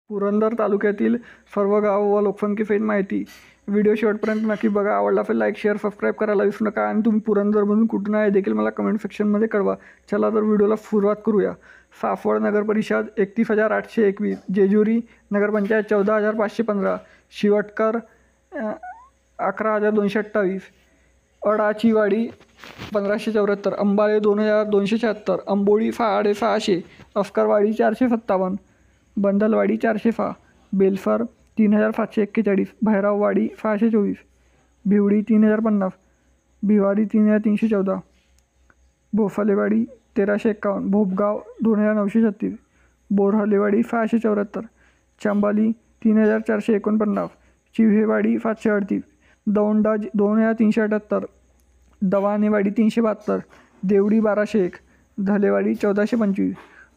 पुरंदर तालुक्यातील सर्व गाव व लोकसंख्येसहित माहिती. व्हिडिओ शेवटपर्यंत नक्की बघा. आवडला असेल लाईक शेअर सबस्क्राईब करायला विसरू नका आणि तुम्ही पुरंदरमधून कुठून आहे देखील मला कमेंट सेक्शनमध्ये कळवा. चला तर व्हिडिओला सुरुवात करूया. सासवड नगरपरिषद 31,821, जेजुरी नगरपंचायत 14,515, शिवटकर 11,228, अडाचीवाडी 1,574, अंबाळे 2,276, अंबोळी 650, अफकरवाडी 457, बंदलवाडी 406, बेलसर 3,741, भैरववाडी 624, भिवडी 3,050, भिवारी 3,314, भोसलेवाडी 1,351, भोपगाव 2,936, बोरहलेवाडी 674, चांबाली 3,449, चिव्हेवाडी 738, दौंडा 2,378, दवानेवाडी 372, देवडी 1,201, धलेवाडी 1,425,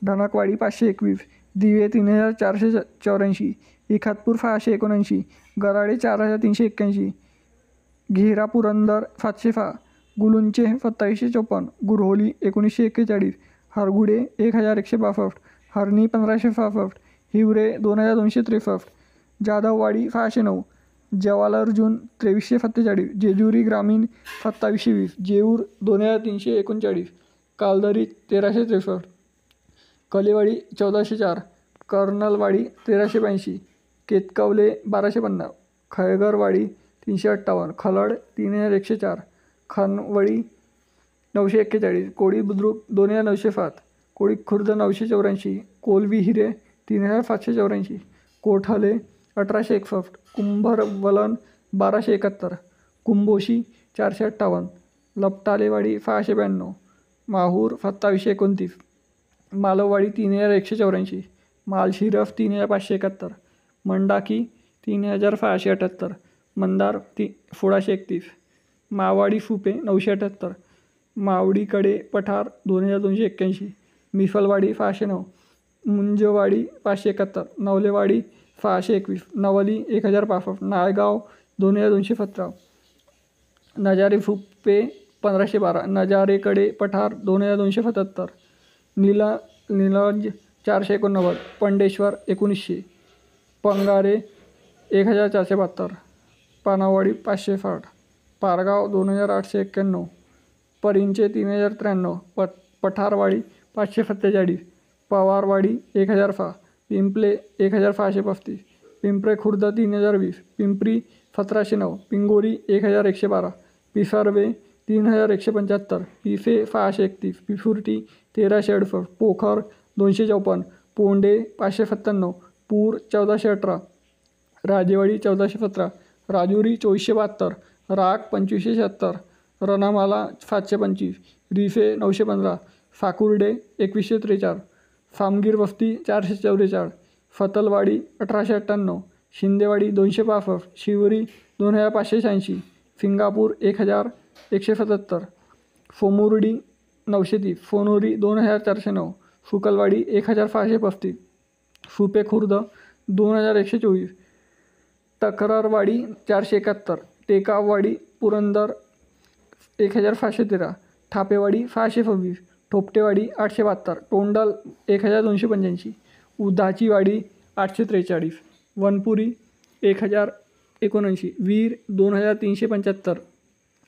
धनकवाडी 521, दिवे 3,484, इखातपूर 679, गराडे 4,381, घेरा पुरंदर 706, गुलुंचे 2754, गुरहोली 1,941, हरगुडे 1,162, हरणी 1,566, हिवरे 2,263, जाधववाडी 609, जवाहरलाल 2,347, जेजुरी ग्रामीण 2,720, जेऊर 2,339, कालदरी 1,363, कलेवाडी 1,404, कर्नलवाडी 1,382, केतकवले 1,250, खैगरवाडी 358, खलड 3,104, खनवडी 941, कोळी बुद्रुक 2,907, कोळी खुर्द 984, कोलविहिरे 3,784, कोठले 1,861, कुंभरवलन 1,271, कुंभोशी 458, लपटालेवाडी 692, माहूर 2729, मालववाडी 3,184, मालशिरस 3,571, मंडाकी 3,678, मंदार 1,631, मावाडी सुपे 978, मावडीकडे पठार 2,281, मिसलवाडी 609, मुंजवाडी 571, नवलेवाडी 621, नवली 1,065, नायगाव 2,217, नजारे सुपे 1,512, नजारेकडे पठार 2,277, नीलज 489, पंडेश्वर 1,900, पंगारे 1,472, पानावाडी 560, पारगाव 2,891, परिंचे 3,093, पठारवाडी 547, पवारवाडी 1,006, पिंपले 1,635, पिंपरे खुर्द 3,020, पिंपरी 1,709, पिंगोरी 1,112, पिसर्वे 3,175, पिसे 631, पिसुर्टी 1,368, पोखर 254, पोंडे 597, पूर 1,418, राजेवाडी 1,417, राजुरी 2,472, राग 2,576, रणामाला 725, रिफे 915, साकुर्डे 2,143, सामगीर वस्ती 444, फतलवाडी 1,898, शिंदेवाडी 265, शिवरी 2,586, सिंगापूर 1,177, फोमुर्डी 930, सोनोरी 2,409, सुकलवाडी 1,635, सुपे खुर्द 2,124, तक्रारवाडी 471, टेकाववाडी पुरंदर 1,513, थापेवाडी 626, ठोपटेवाडी 872, तोंडल 1,285, उदाचीवाडी 843, वनपुरी 1,079, वीर 2,375,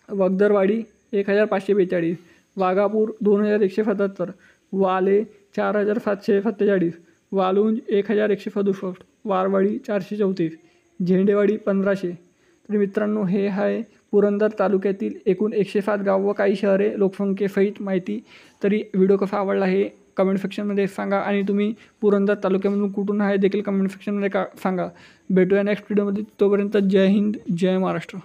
वगदरवाडी 1,542, वाघापूर 2,177, वाले 4,747, वालुंज 1,167, वारवाडी 434, झेंडेवाडी 1,500. तर मित्रांनो, हे आहे पुरंदर तालुक्यातील एकूण 107 गाव व काही शहरे लोकसंख्येसहित माहिती. तरी व्हिडिओ कसा आवडला हे कमेंट सेक्शनमध्ये सांगा आणि तुम्ही पुरंदर तालुक्यामधून कुठून आहे देखील कमेंट सेक्शनमध्ये सांगा. भेटूया नेक्स्ट व्हिडिओमध्ये. तोपर्यंत जय हिंद, जय महाराष्ट्र.